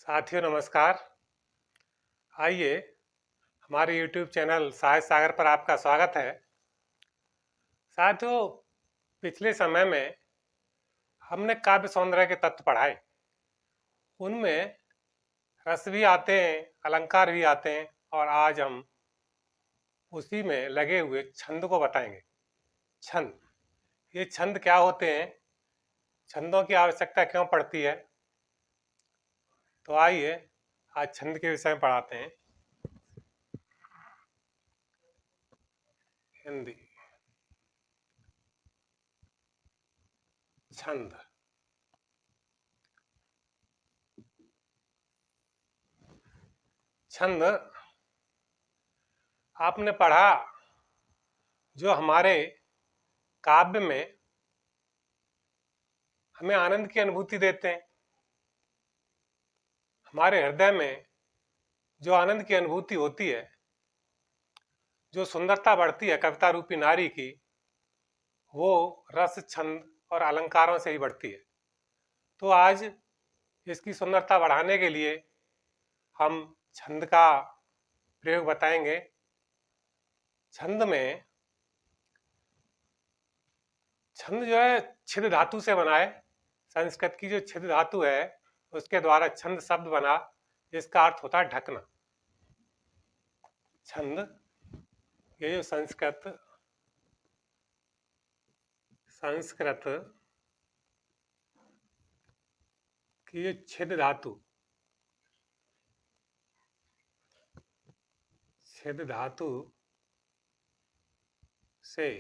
साथियों नमस्कार। आइए हमारे YouTube चैनल साहित्य सागर पर आपका स्वागत है। साथियों, पिछले समय में हमने काव्य सौंदर्य के तत्व पढ़ाए। उनमें रस भी आते हैं, अलंकार भी आते हैं और आज हम उसी में लगे हुए छंद को बताएंगे। छंद, ये छंद क्या होते हैं, छंदों की आवश्यकता क्यों पड़ती है, तो आइए आज छंद के विषय में पढ़ाते हैं। हिंदी छंद। छंद आपने पढ़ा जो हमारे काव्य में हमें आनंद की अनुभूति देते हैं। हमारे हृदय में जो आनंद की अनुभूति होती है, जो सुंदरता बढ़ती है कविता रूपी नारी की, वो रस, छंद और अलंकारों से ही बढ़ती है। तो आज इसकी सुंदरता बढ़ाने के लिए हम छंद का प्रयोग बताएंगे। छंद में छंद जो है छिद धातु से बना है। संस्कृत की जो छिद धातु है उसके द्वारा छंद शब्द बना, जिसका अर्थ होता है ढकना। छंद, ये जो संस्कृत की जो छिद धातु से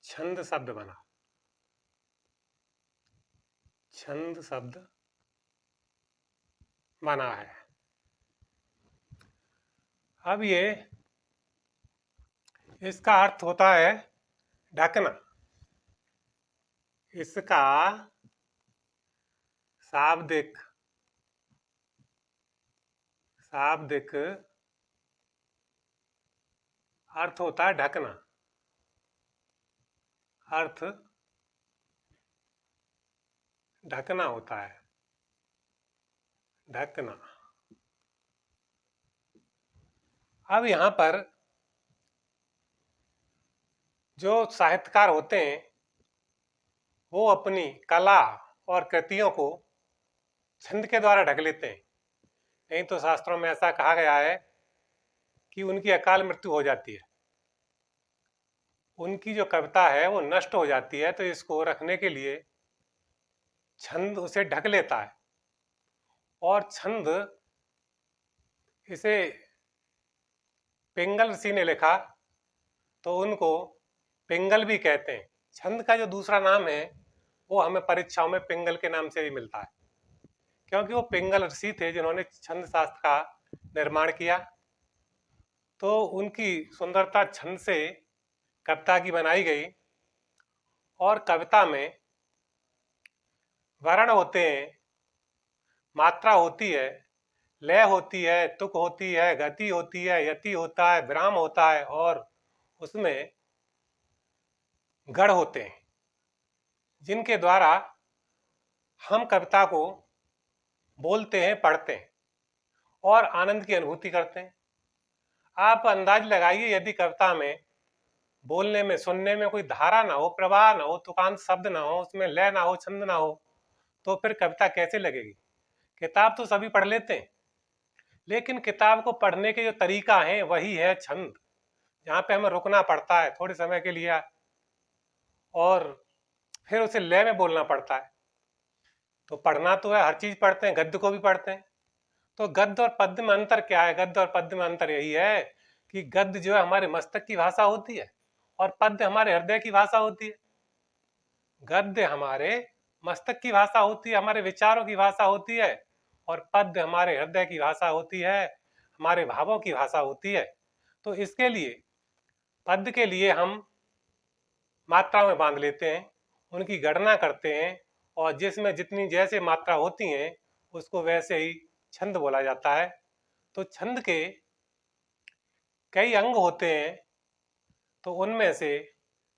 छंद शब्द बना। छंद शब्द बना है। अब ये इसका अर्थ होता है ढकना। इसका शाब्दिक अर्थ होता है ढकना। अर्थ ढकना होता है, ढकना। अब यहां पर जो साहित्यकार होते हैं वो अपनी कला और कृतियों को छंद के द्वारा ढक लेते हैं। नहीं तो शास्त्रों में ऐसा कहा गया है कि उनकी अकाल मृत्यु हो जाती है, उनकी जो कविता है वो नष्ट हो जाती है। तो इसको रखने के लिए छंद उसे ढक लेता है। और छंद, इसे पिंगल ऋषि ने लिखा तो उनको पिंगल भी कहते हैं। छंद का जो दूसरा नाम है वो हमें परीक्षाओं में पिंगल के नाम से भी मिलता है, क्योंकि वो पिंगल ऋषि थे जिन्होंने छंद शास्त्र का निर्माण किया। तो उनकी सुंदरता छंद से कविता की बनाई गई। और कविता में वर्ण होते हैं, मात्रा होती है, लय होती है, तुक होती है, गति होती है, यति होता है, विराम होता है और उसमें गढ़ होते हैं, जिनके द्वारा हम कविता को बोलते हैं, पढ़ते हैं और आनंद की अनुभूति करते हैं। आप अंदाज लगाइए, यदि कविता में बोलने में, सुनने में कोई धारा ना हो, प्रवाह ना हो, तुकांत शब्द ना हो, उसमें लय ना हो, छंद ना हो, तो फिर कविता कैसे लगेगी। किताब तो सभी पढ़ लेते हैं, लेकिन किताब को पढ़ने के जो तरीका है वही है छंद, जहाँ पे हमें रुकना पड़ता है थोड़े समय के लिए और फिर उसे लय में बोलना पड़ता है। तो पढ़ना तो है, हर चीज पढ़ते हैं, गद्य को भी पढ़ते हैं। तो गद्य और पद्य में अंतर क्या है? गद्य और पद्य में अंतर यही है कि गद्य जो है हमारे मस्तक की भाषा होती है और पद्य हमारे हृदय की भाषा होती है। गद्य हमारे मस्तक की भाषा होती है, हमारे विचारों की भाषा होती है, और पद्य हमारे हृदय की भाषा होती है, हमारे भावों की भाषा होती है। तो इसके लिए पद्य के लिए हम मात्रा में बांध लेते हैं, उनकी गणना करते हैं और जिसमें जितनी जैसे मात्रा होती हैं उसको वैसे ही छंद बोला जाता है। तो छंद के कई अंग होते हैं, तो उनमें से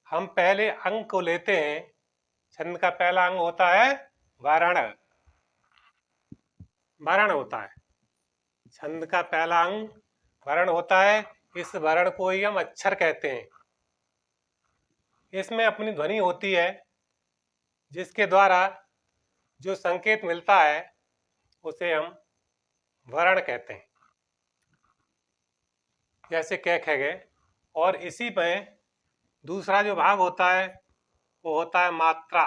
हम पहले अंग को लेते हैं। छंद का पहला अंग होता है वर्ण। वर्ण होता है। छंद का पहला अंग वर्ण होता है। इस वर्ण को ही हम अक्षर कहते हैं। इसमें अपनी ध्वनि होती है, जिसके द्वारा जो संकेत मिलता है उसे हम वर्ण कहते हैं, जैसे क ख ग। और इसी में दूसरा जो भाग होता है वो होता है मात्रा।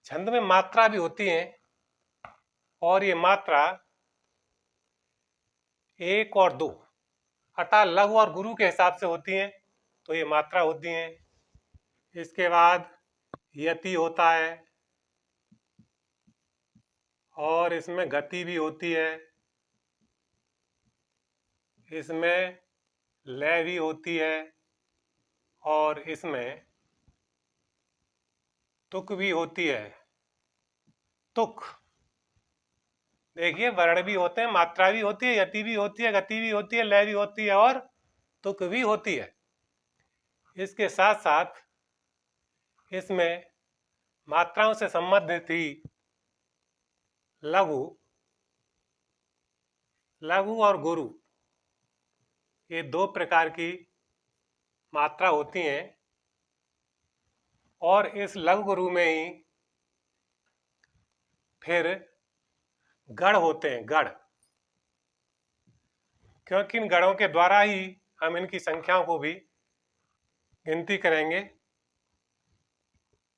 छंद में मात्रा भी होती है, और ये मात्रा 1 और 2 अर्थात लघु और गुरु के हिसाब से होती हैं, तो ये मात्रा होती हैं। इसके बाद यति होता है, और इसमें गति भी होती है, इसमें लय भी होती है, और इसमें तुक भी होती है। तुक देखिए, वर्ण भी होते हैं, मात्रा भी होती है, यति भी होती है, गति भी होती है, लय भी होती है, और तुक भी होती है। इसके साथ साथ इसमें मात्राओं से संबंधित ही लघु लघु और गुरु, ये 2 प्रकार की मात्रा होती हैं। और इस लघु गुरु में ही फिर गढ़ होते हैं, गढ़, क्योंकि इन गढ़ों के द्वारा ही हम इनकी संख्याओं को भी गिनती करेंगे,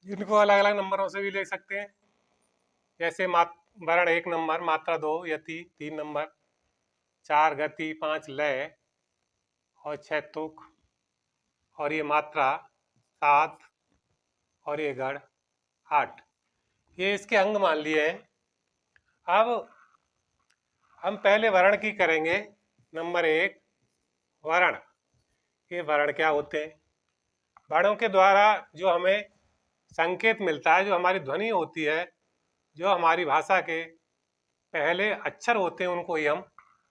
जिनको अलग अलग नंबरों से भी ले सकते हैं। जैसे वर्ण 1 नंबर, मात्रा 2 यति, 3 नंबर, 4 गति, 5 लय, और 6 तुक, और ये मात्रा 7, और ये गढ़ 8। ये इसके अंग मान लिए हैं। अब हम पहले वर्ण की करेंगे। नंबर 1 वर्ण। ये वर्ण क्या होते हैं? वर्णों के द्वारा जो हमें संकेत मिलता है, जो हमारी ध्वनि होती है, जो हमारी भाषा के पहले अक्षर होते हैं, उनको ही हम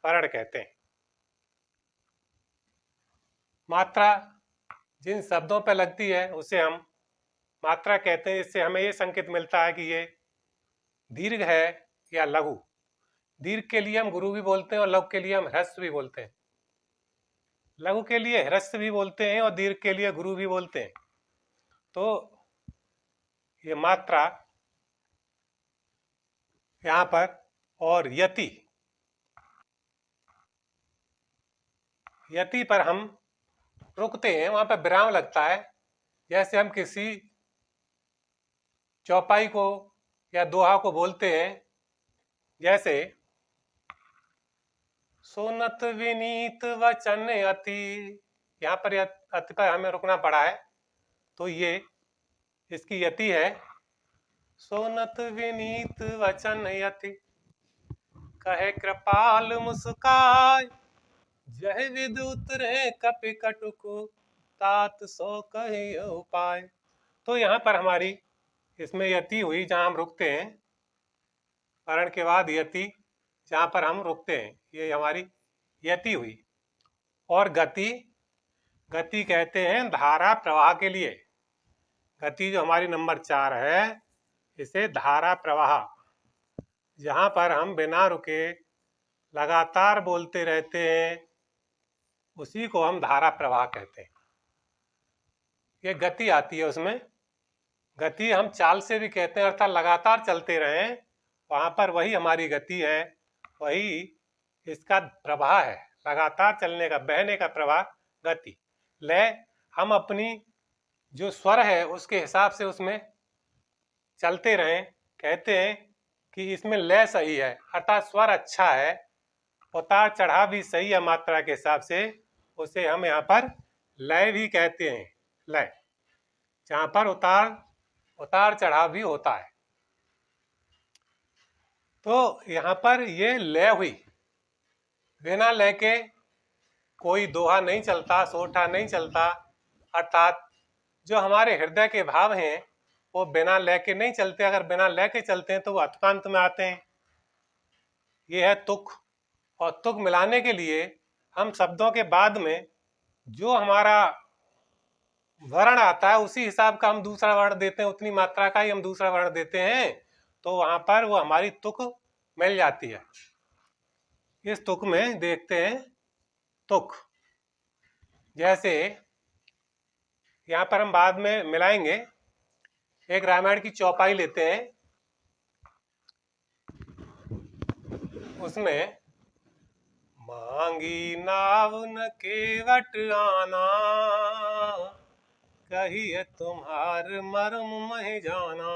वर्ण कहते हैं। मात्रा जिन शब्दों पर लगती है उसे हम मात्रा कहते हैं। इससे हमें ये संकेत मिलता है कि ये दीर्घ है या लघु। दीर्घ के लिए हम गुरु भी बोलते हैं, और लघु के लिए हम ह्रस्व भी बोलते हैं। लघु के लिए ह्रस्व भी बोलते हैं, और दीर्घ के लिए गुरु भी बोलते हैं। तो ये मात्रा यहाँ पर, और यति, यति पर हम रुकते हैं, वहां पर विराम लगता है। जैसे हम किसी चौपाई को या दोहा को बोलते हैं, जैसे सुनत विनीत वचन अति, यहाँ पर अति पर हमें रुकना पड़ा है, तो ये इसकी यति है। सुनत विनीत वचन अति, कहे कृपाल मुस्काय, जय विद्युत रे कपि कटुको, तात सो कहे उपाय। तो यहाँ पर हमारी इसमें यति हुई, जहाँ हम रुकते हैं। वर्ण के बाद यति, जहाँ पर हम रुकते हैं, ये हमारी यति हुई। और गति, गति कहते हैं धारा प्रवाह के लिए। गति जो हमारी नंबर 4 है, इसे धारा प्रवाह, जहाँ पर हम बिना रुके लगातार बोलते रहते हैं, उसी को हम धारा प्रवाह कहते हैं। ये गति आती है उसमें। गति हम चाल से भी कहते हैं, अर्थात लगातार चलते रहें, वहाँ पर वही हमारी गति है, वही इसका प्रवाह है, लगातार चलने का, बहने का प्रवाह गति। लय, हम अपनी जो स्वर है उसके हिसाब से उसमें चलते रहें, कहते हैं कि इसमें लय सही है, अर्थात स्वर अच्छा है, उतार चढ़ाव भी सही है मात्रा के हिसाब से, उसे हम यहाँ पर लय भी कहते हैं। लय, जहाँ पर उतार चढ़ाव भी होता है। तो यहाँ पर ये लय हुई। बिना लय के कोई दोहा नहीं चलता, सोठा नहीं चलता, अर्थात जो हमारे हृदय के भाव हैं वो बिना लय के नहीं चलते। अगर बिना लय के चलते हैं तो वो अर्थांत में आते हैं। ये है तुक। और तुक मिलाने के लिए हम शब्दों के बाद में जो हमारा वर्ण आता है, उसी हिसाब का हम दूसरा वर्ण देते हैं, उतनी मात्रा का ही हम दूसरा वर्ण देते हैं। तो वहां पर वो हमारी तुक मिल जाती है। इस तुक में देखते हैं तुक, जैसे यहाँ पर हम बाद में मिलाएंगे। एक रामायण की चौपाई लेते हैं, उसमें मांगी नाव न केवट आना, कहिए तुम्हार मर्म मह जाना।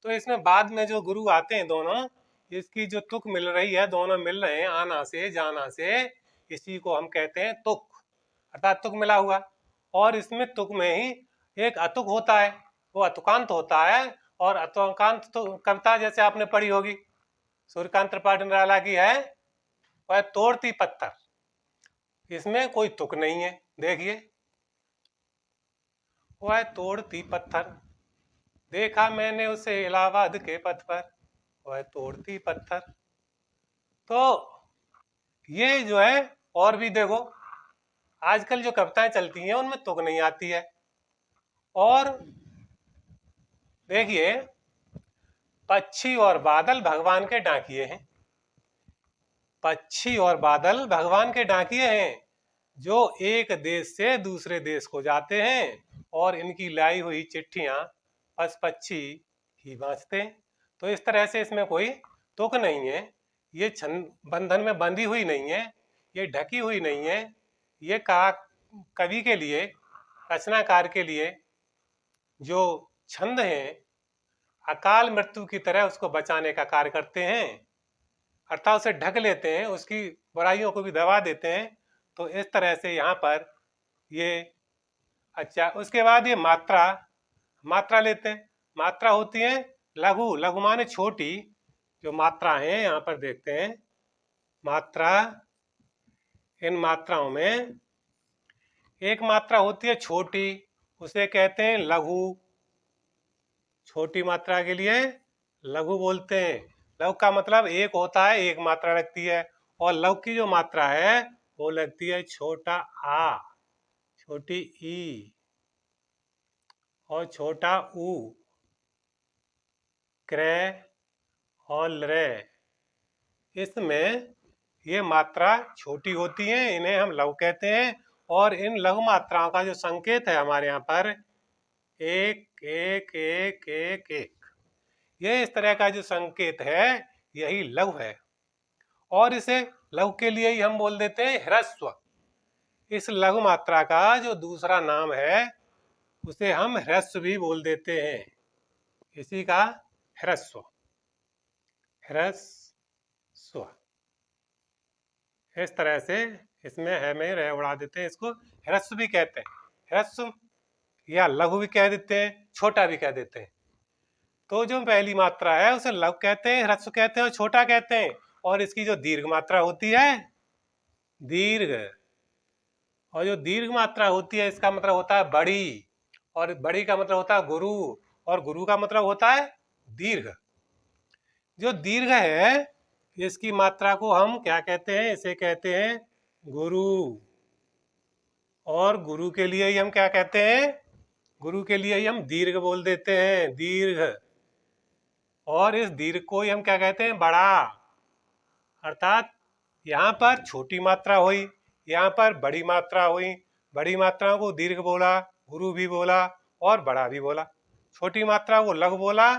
तो इसमें बाद में जो गुरु आते हैं दोनों, इसकी जो तुक मिल रही है, दोनों मिल रहे हैं आना से जाना से, इसी को हम कहते हैं तुक, अर्थात तुक मिला हुआ। और इसमें तुक में ही एक अतुक होता है, वो अतुकांत होता है। और अतुकांत तो कविता जैसे आपने पढ़ी होगी, सूर्यकांत त्रिपाठी निराला की है, वह तोड़ती पत्थर, इसमें कोई तुक नहीं है। देखिए, वह तोड़ती पत्थर, देखा मैंने उसे इलाहाबाद के पथ पर, वह तोड़ती पत्थर। तो ये जो है, और भी देखो आजकल जो कविताएं चलती हैं उनमें तुक नहीं आती है। और देखिए, पक्षी और बादल भगवान के डाकिए हैं, पक्षी और बादल भगवान के डाकिए हैं, जो एक देश से दूसरे देश को जाते हैं और इनकी लाई हुई चिट्ठियां पशु पक्षी ही बांचते हैं। तो इस तरह से इसमें कोई तुक नहीं है, ये छंद बंधन में बंधी हुई नहीं है, ये ढकी हुई नहीं है। ये कवि के लिए, रचनाकार के लिए जो छंद हैं, अकाल मृत्यु की तरह उसको बचाने का कार्य करते हैं, अर्थात उसे ढक लेते हैं, उसकी बुराइयों को भी दबा देते हैं। तो इस तरह से यहाँ पर ये, अच्छा उसके बाद ये मात्रा, मात्रा लेते हैं। मात्रा होती है लघु, लघु माने छोटी। जो मात्रा है यहाँ पर देखते हैं, मात्रा, इन मात्राओं में एक मात्रा होती है छोटी, उसे कहते हैं लघु। छोटी मात्रा के लिए लघु बोलते हैं। लघु का मतलब एक होता है, एक मात्रा लगती है। और लघु की जो मात्रा है वो लगती है छोटा आ, छोटी ई और छोटा ऊ, क्रय और लृ। इसमें ये मात्रा छोटी होती है, इन्हें हम लघु कहते हैं। और इन लघु मात्राओं का जो संकेत है हमारे यहाँ पर, एक एक एक एक एक, ये इस तरह का जो संकेत है यही लघु है। और इसे लघु के लिए ही हम बोल देते हैं ह्रस्व। इस लघु मात्रा का जो दूसरा नाम है उसे हम ह्रस्व भी बोल देते हैं, इसी का ह्रस्व, ह्रस्व। इस तरह से इसमें है में रह उड़ा देते हैं, इसको ह्रस्व भी कहते हैं। ह्रस्व या लघु भी कह देते हैं, छोटा भी कह देते हैं। तो जो पहली मात्रा है उसे लघु कहते हैं, ह्रस्व कहते हैं और छोटा कहते हैं। और इसकी जो दीर्घ मात्रा होती है, दीर्घ, और जो दीर्घ मात्रा होती है इसका मतलब होता है बड़ी, और बड़ी का मतलब होता है गुरु, और गुरु का मतलब होता है दीर्घ। जो दीर्घ है इसकी मात्रा को हम क्या कहते हैं, इसे कहते हैं गुरु। और गुरु के लिए ही हम क्या कहते हैं, गुरु के लिए ही हम दीर्घ बोल देते हैं, दीर्घ। और इस दीर्घ को ही हम क्या कहते हैं, बड़ा। अर्थात यहाँ पर छोटी मात्रा हुई, यहाँ पर बड़ी मात्रा हुई। बड़ी मात्राओं को दीर्घ बोला, गुरु भी बोला और बड़ा भी बोला। छोटी मात्रा को लघु बोला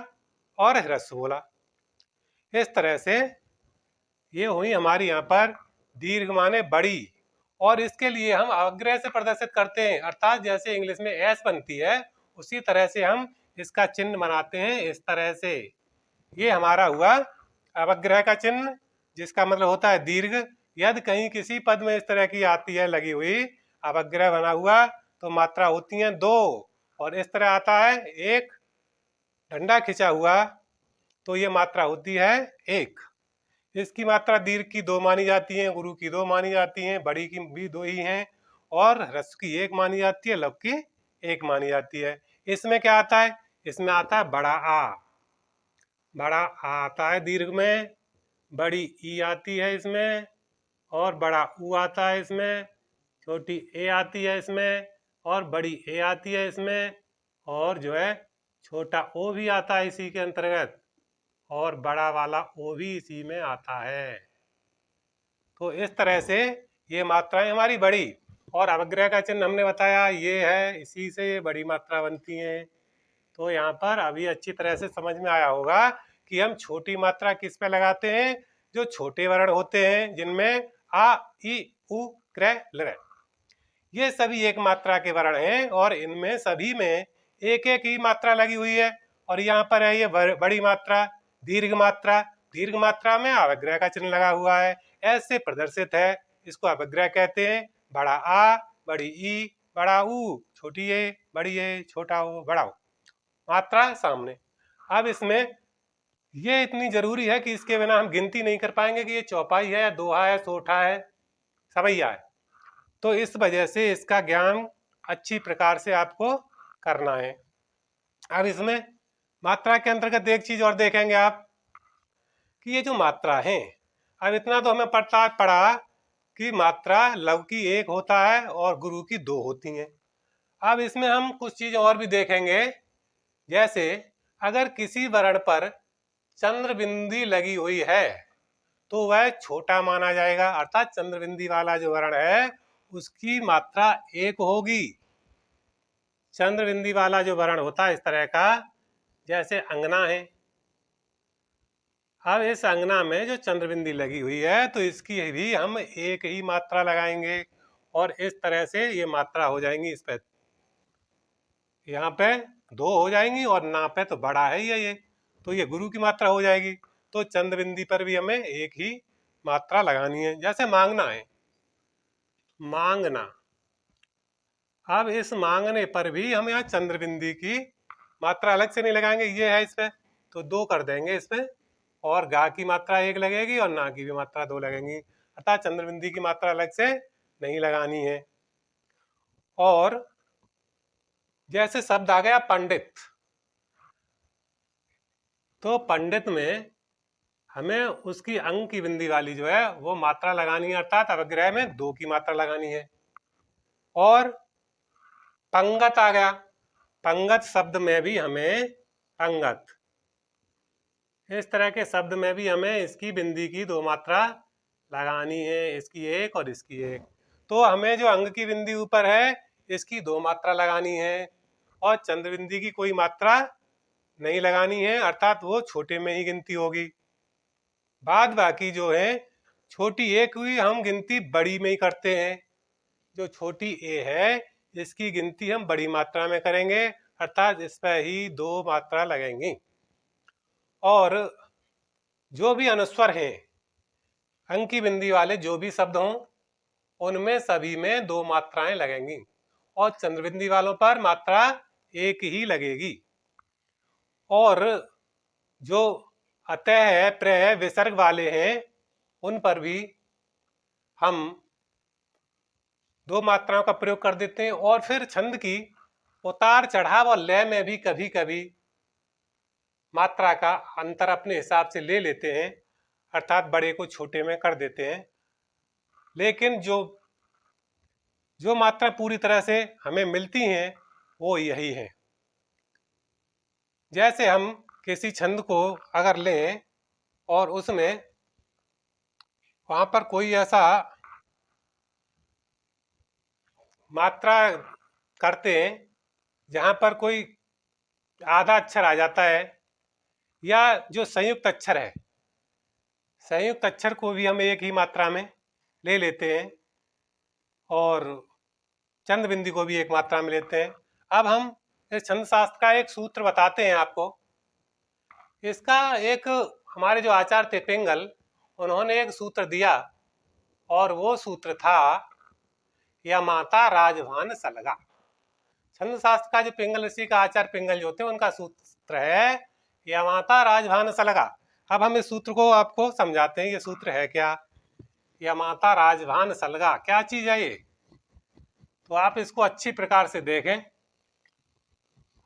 और ह्रस्व बोला। इस तरह से ये हुई हमारी यहाँ पर दीर्घ माने बड़ी। और इसके लिए हम अवग्रह से प्रदर्शित करते हैं, अर्थात जैसे इंग्लिश में एस बनती है उसी तरह से हम इसका चिन्ह बनाते हैं, इस तरह से। ये हमारा हुआ अवग्रह का चिन्ह, जिसका मतलब होता है दीर्घ। यदि कहीं किसी पद में इस तरह की आती है लगी हुई अवग्रह बना हुआ, तो मात्रा होती है दो। और इस तरह आता है एक डंडा खिंचा हुआ, तो ये मात्रा होती है एक। इसकी मात्रा दीर्घ की दो मानी जाती है, गुरु की दो मानी जाती हैं, बड़ी की भी दो ही हैं, और ह्रस्व की एक मानी जाती है, लघु की एक मानी जाती है। इसमें क्या आता है, इसमें आता है बड़ा आ। बड़ा आ आता है दीर्घ में, बड़ी ई आती है इसमें, और बड़ा ऊ आता है इसमें, छोटी ए आती है इसमें, और बड़ी ए आती है इसमें, और जो है छोटा ओ भी आता है इसी के अंतर्गत। और बड़ा वाला ओ भी इसी में आता है। तो इस तरह से ये मात्राएं हमारी बड़ी, और अवग्रह का चिन्ह हमने बताया ये है, इसी से ये बड़ी मात्रा बनती हैं। तो यहाँ पर अभी अच्छी तरह से समझ में आया होगा कि हम छोटी मात्रा किस पे लगाते हैं, जो छोटे वर्ण होते हैं जिनमें आ, इ, उ, क्र, लृ, ये सभी एक मात्रा के वर्ण हैं और इनमें सभी में एक एक ही मात्रा लगी हुई है। और यहाँ पर है ये बड़ी मात्रा, दीर्घ मात्रा, दीर्घ मात्रा में अवग्रह का चिन्ह लगा हुआ है, ऐसे प्रदर्शित है, इसको अवग्रह कहते हैं। बड़ा आ, बड़ी ई, बड़ा ऊ, छोटी ए, बड़ी ए, छोटा ओ, बड़ा ओ, मात्रा सामने। अब इसमें ये इतनी जरूरी है कि इसके बिना हम गिनती नहीं कर पाएंगे कि ये चौपाई है या दोहा है, सोठा है, सवैया है। तो इस वजह से इसका ज्ञान अच्छी प्रकार से आपको करना है। अब इसमें मात्रा के अंतर्गत एक चीज और देखेंगे आप कि ये जो मात्रा है, अब इतना तो हमें पड़ा कि मात्रा लव की एक होता है और गुरु की दो होती हैं। अब इसमें हम कुछ चीज और भी देखेंगे, जैसे अगर किसी वर्ण पर चंद्र बिंदी लगी हुई है तो वह छोटा माना जाएगा, अर्थात चंद्र बिंदी वाला जो वर्ण है उसकी मात्रा एक होगी। चंद्र बिंदी वाला जो वर्ण होता है इस तरह का, जैसे अंगना है, अब इस अंगना में जो चंद्र बिंदी लगी हुई है तो इसकी भी हम एक ही मात्रा लगाएंगे और इस तरह से ये मात्रा हो जाएंगी। इस पे यहाँ पे दो हो जाएंगी और ना पे तो बड़ा है ये, तो ये गुरु की मात्रा हो जाएगी। तो चंद्र बिंदी पर भी हमें एक ही मात्रा लगानी है। जैसे मांगना है, मांगना, अब इस मांगने पर भी हम यहाँ चंद्र बिंदी की मात्रा अलग से नहीं लगाएंगे, ये है इस पे तो दो कर देंगे इस पे, और गा की मात्रा एक लगेगी और ना की भी मात्रा दो लगेंगी, अर्थात चंद्र बिंदी की मात्रा अलग से नहीं लगानी है। और जैसे शब्द आ गया पंडित, तो पंडित में हमें उसकी अंग की बिंदी वाली जो है वो मात्रा लगानी है, अर्थात अवग्रह में दो की मात्रा लगानी है। और पंगत आ गया, पंगत शब्द में भी हमें पंगत, इस तरह के शब्द में भी हमें इसकी बिंदी की दो मात्रा लगानी है, इसकी एक और इसकी एक। तो हमें जो अंग की बिंदी ऊपर है इसकी दो मात्रा लगानी है और चंद्र बिंदी की कोई मात्रा नहीं लगानी है, अर्थात वो छोटे में ही गिनती होगी। बाद बाकी जो है छोटी एक हुई हम गिनती बड़ी में ही करते हैं, जो छोटी ए है इसकी गिनती हम बड़ी मात्रा में करेंगे, अर्थात इस पर ही दो मात्रा लगेंगी। और जो भी अनुस्वर हैं, अंग की बिंदी वाले जो भी शब्द हों उनमें सभी में दो मात्राएं लगेंगी और चंद्रबिंदी वालों पर मात्रा एक ही लगेगी। और जो अतः है, प्रत्यय, विसर्ग वाले हैं उन पर भी हम दो मात्राओं का प्रयोग कर देते हैं। और फिर छंद की उतार चढ़ाव और लय में भी कभी कभी मात्रा का अंतर अपने हिसाब से ले लेते हैं, अर्थात बड़े को छोटे में कर देते हैं। लेकिन जो जो मात्रा पूरी तरह से हमें मिलती हैं वो यही है। जैसे हम किसी छंद को अगर लें और उसमें वहां पर कोई ऐसा मात्रा करते हैं जहां पर कोई आधा अक्षर आ जाता है, या जो संयुक्त अक्षर है, संयुक्त अक्षर को भी हम एक ही मात्रा में ले लेते हैं और चंद्र बिंदी को भी एक मात्रा में लेते हैं। अब हम इस छंद शास्त्र का एक सूत्र बताते हैं आपको। इसका एक हमारे जो आचार्य थे पिंगल, उन्होंने एक सूत्र दिया और वो सूत्र था यमाता राजभान सलगा। छंद शास्त्र का जो पिंगल ऋषि का आचार्य पिंगल जो थे उनका सूत्र है यमाता राजभान सलगा। अब हम इस सूत्र को आपको समझाते हैं, ये सूत्र है क्या। यमाता राजभान सलगा क्या चीज है ये, तो आप इसको अच्छी प्रकार से देखें,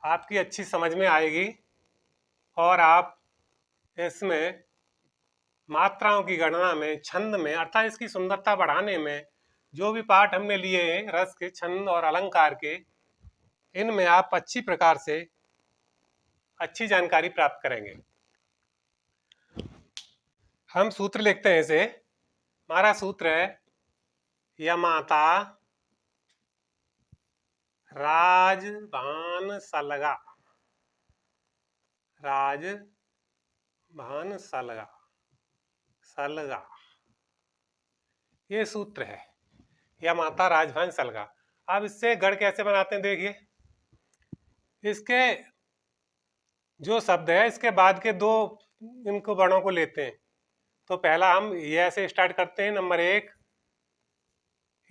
आपकी अच्छी समझ में आएगी और आप इसमें मात्राओं की गणना में, छंद में, अर्थात इसकी सुंदरता बढ़ाने में जो भी पाठ हमने लिए हैं रस के, छंद और अलंकार के, इनमें आप अच्छी प्रकार से अच्छी जानकारी प्राप्त करेंगे। हम सूत्र लिखते हैं इसे। हमारा सूत्र है यमाता राजभान सलगा। राजभान सलगा, सलगा, ये सूत्र है यमाता राजभान सलगा। अब इससे गढ़ कैसे बनाते हैं देखिए। इसके जो शब्द है इसके बाद के दो इनको वर्णों को लेते हैं। तो पहला हम यह से स्टार्ट करते हैं। नंबर 1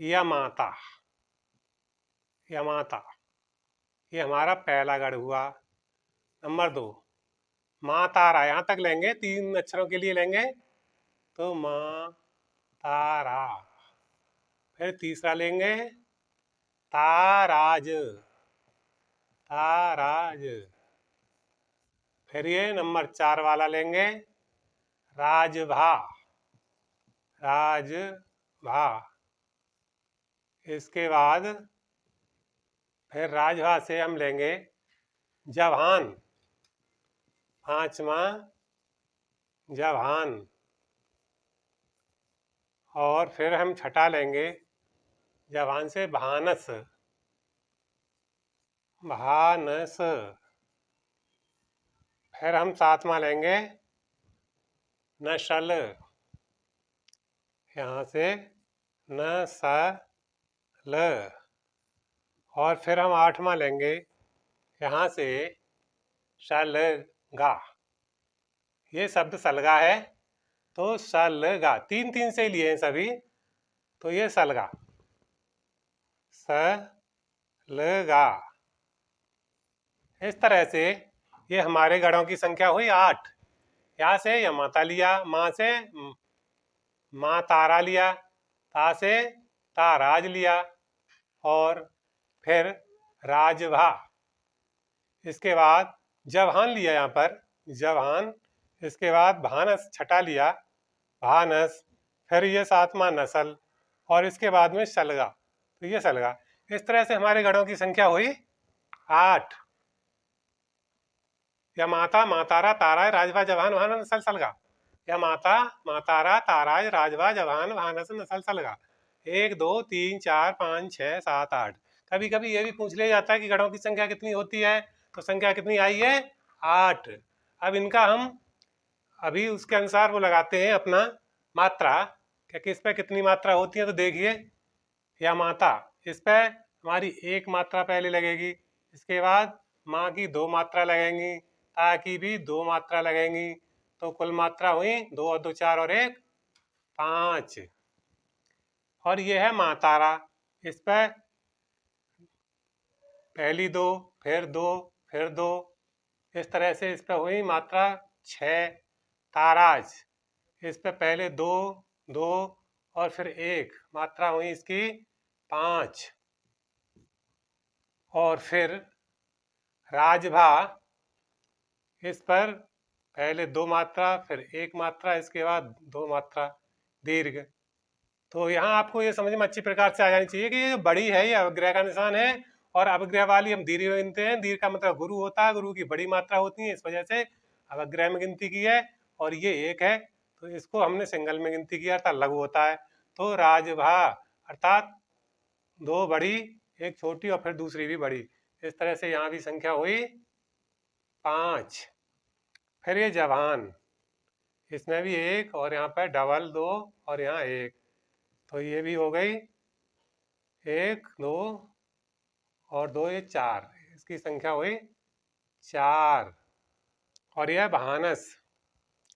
यमाता, यमाता, ये हमारा पहला गढ़ हुआ। नंबर 2 माँ तारा, यहां तक लेंगे, 3 अक्षरों के लिए लेंगे तो माँ तारा। फिर तीसरा लेंगे ताराज, ताराज। फिर ये नंबर 4 वाला लेंगे राजभा, राजभा। इसके बाद फिर राजभा से हम लेंगे जभान, 5वां जभान। और फिर हम छठा लेंगे जभान से भानस, भानस। फिर हम 7वां लेंगे नशल, यहाँ से नसल। और फिर हम 8वां लेंगे यहाँ से सलगा। ये शब्द सलगा है तो सलगा, 3-3 से लिए हैं सभी, तो ये सलगा, सलगा। इस तरह से ये हमारे गढ़ों की संख्या हुई 8। यहाँ से यमाता लिया, माँ से माँ तारा लिया, ता से ताराज लिया, और फिर राजभा। इसके बाद जभान लिया यहाँ पर, जभान। इसके बाद भानस छठा लिया, भानस। फिर ये 7वां नसल, और इसके बाद में सलगा, तो ये सलगा। इस तरह से हमारे गढ़ों की संख्या हुई 8। यमाता, मातारा, तारा, राजभा, जभान, भानस, नसल, सलगा। यमाता, मातारा, ताराज, राजभा, जभान, भानस, नसल, सलगा। 1 2 3 4 5 6 7 8। कभी कभी ये भी पूछ लिया जाता है कि गढ़ों की संख्या कितनी होती है, तो संख्या कितनी आई है 8। अब इनका हम अभी उसके अनुसार वो लगाते हैं अपना मात्रा, क्या किस पे कितनी मात्रा होती है। तो देखिए यमाता, इस पे हमारी 1 मात्रा पहले लगेगी, इसके बाद माँ की 2 मात्रा लगेंगी, ता की भी 2 मात्रा लगेंगी, तो कुल मात्रा हुई 2 और 2 4 और 1 5। और ये है माँ तारा, इस पर पहली 2, फिर 2, फिर 2, इस तरह से इस पर हुई मात्रा 6। ताराज, इस पे पहले 2 2 और फिर 1 मात्रा हुई इसकी 5। और फिर राजभा, इस पर पहले 2 मात्रा, फिर 1 मात्रा, इसके बाद 2 मात्रा दीर्घ। तो यहाँ आपको ये समझ में अच्छी प्रकार से आ जानी चाहिए कि ये जो बड़ी है ये अवग्रह का निशान है, और अवग्रह वाली हम दीर्घ में गिनते हैं। दीर्घ का मतलब गुरु होता है, गुरु की बड़ी मात्रा होती है, इस वजह से अवग्रह में गिनती की है। और ये 1 है तो इसको हमने सिंगल में गिनती किया, अर्थात लघु होता है। तो राजभा अर्थात 2 बड़ी, 1 छोटी, और फिर दूसरी भी बड़ी। इस तरह से यहाँ भी संख्या हुई 5। फिर ये जभान, इसमें भी 1, और यहाँ पर डबल 2 और यहाँ 1, तो ये भी हो गई 1 2 और 2, ये 4, इसकी संख्या हुई 4। और यह भानस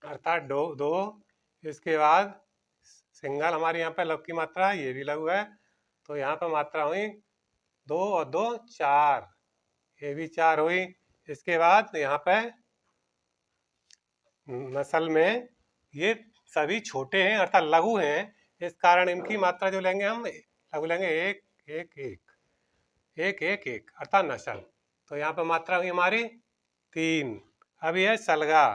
अर्थात 2, इसके बाद सिंगल हमारे यहाँ पर लघु की मात्रा, ये भी लघु है, तो यहाँ पर मात्रा हुई 2 और 2 4, ये भी 4 हुई। इसके बाद यहाँ पर नस्ल में ये सभी छोटे हैं अर्थात लघु हैं, इस कारण इनकी मात्रा जो लेंगे हम लघु लेंगे 1 1 1 1 1 1 अर्थात नस्ल। तो यहाँ पर मात्रा हुई हमारी 3। अब यह सलगा,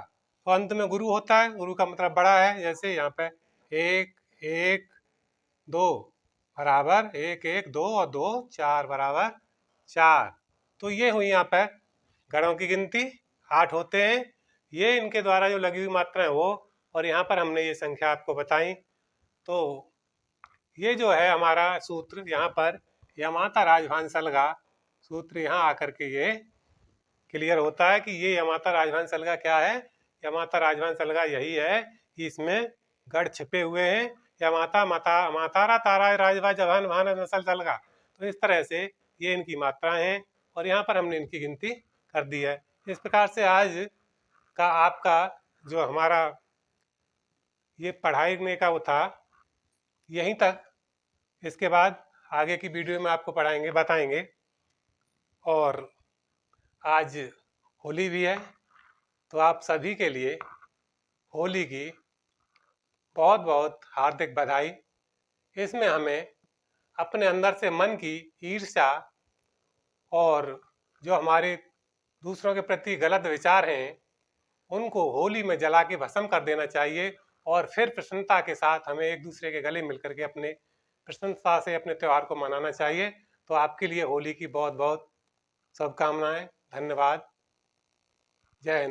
तो अंत में गुरु होता है, गुरु का मतलब बड़ा है। जैसे यहाँ पे 1 1 2 बराबर 1 1 2 और 2 4 बराबर 4। तो ये हुई यहाँ पर गणों की गिनती, 8 होते हैं। ये इनके द्वारा जो लगी हुई मात्रा है वो और यहाँ पर हमने ये संख्या आपको बताई। तो ये जो है हमारा सूत्र, यहाँ पर यमाता राजवंश अलगा सूत्र यहाँ आकर के ये क्लियर होता है कि ये यमाता राजवंश अलगा क्या है। यमाता राजवंश अलगा यही है कि इसमें गढ़ छिपे हुए हैं। यमाता माता मातारा तारा राजवा जवान भान नसल अलगा। तो इस तरह से ये इनकी मात्राएं हैं और यहाँ पर हमने इनकी गिनती कर दी है। इस प्रकार से आज का आपका जो हमारा ये पढ़ाई का वो था यहीं तक। इसके बाद आगे की वीडियो में आपको पढ़ाएंगे, बताएंगे। और आज होली भी है, तो आप सभी के लिए होली की बहुत बहुत हार्दिक बधाई। इसमें हमें अपने अंदर से मन की ईर्ष्या और जो हमारे दूसरों के प्रति गलत विचार हैं उनको होली में जला के भस्म कर देना चाहिए और फिर प्रसन्नता के साथ हमें एक दूसरे के गले मिलकर के अपने प्रसन्नता से अपने त्यौहार को मनाना चाहिए। तो आपके लिए होली की बहुत बहुत शुभकामनाएं। धन्यवाद। जय हिंद।